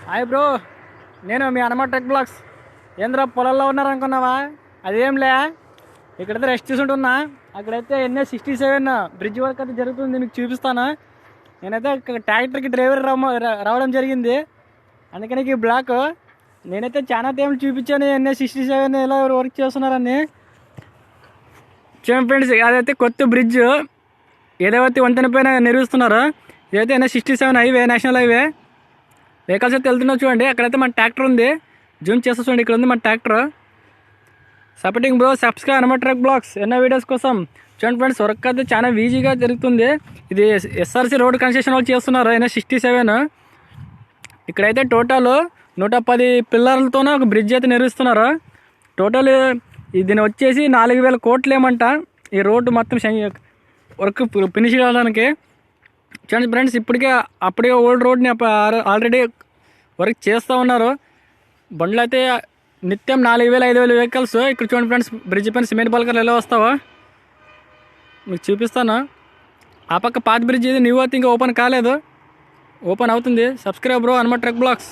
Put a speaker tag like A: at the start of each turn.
A: Hi bro, నేను మీ Hanuma tech blogs. ఏంద్రా పొలంలో ఉన్నారనుకున్నావా? అదేంలే, ఇక్కడైతే రెస్ట్ తీసుకుంటున్నా. అక్కడైతే NH-67 బ్రిడ్జ్ వర్క్ అయితే జరుగుతుంది, మీకు చూపిస్తాను. నేనైతే ట్రాక్టర్కి డ్రైవర్ రావడం జరిగింది, అందుకని ఈ బ్లాక్. నేనైతే చాలా టైం చూపించాను NH-67 ఎలా వర్క్ చేస్తున్నారని. చూడండి ఫ్రెండ్స్, అదైతే కొత్త బ్రిడ్జ్ ఏదైతే వంతెన పైన నిర్మిస్తున్నారు. ఇదైతే NH-67 highway, national highway. Vehicles అయితే వెళ్తున్నావు చూడండి. అక్కడైతే మన ట్రాక్టర్ ఉంది, జూమ్ చేస్తా చూడండి. ఇక్కడ ఉంది మన tractor. Supporting bro, subscribe Hanuma tech blogs ఎన్నో వీడియోస్ కోసం. చూడండి ఫ్రెండ్స్, వర్క్ అయితే చాలా ఈజీగా జరుగుతుంది. ఇది SRC రోడ్ కన్స్ట్రక్షన్ వాళ్ళు చేస్తున్నారు NH-67. ఇక్కడైతే టోటల్ 110 పిల్లర్లతోనే ఒక బ్రిడ్జ్ అయితే నిర్మిస్తున్నారు. టోటల్ దీని వచ్చేసి 4000 కోట్లు ఏమంట ఈ రోడ్డు మొత్తం వర్క్ ఫినిష్ కావడానికి. చూడండి ఫ్రెండ్స్, అప్పుడే ఓల్డ్ రోడ్ని ఆల్రెడీ వర్క్ చేస్తూ ఉన్నారు. బండ్లు అయితే నిత్యం 4000-5000 వెహికల్స్. ఇక్కడ చూడండి ఫ్రెండ్స్, బ్రిడ్జ్ పైన సిమెంట్ బల్కర్లు ఎలా వస్తావో మీకు చూపిస్తాను. ఆ పక్క పాత బ్రిడ్జ్ ఇది న్యూ అయితే ఇంకా ఓపెన్ కాలేదు, ఓపెన్ అవుతుంది. Subscribe bro Hanuma tech blogs.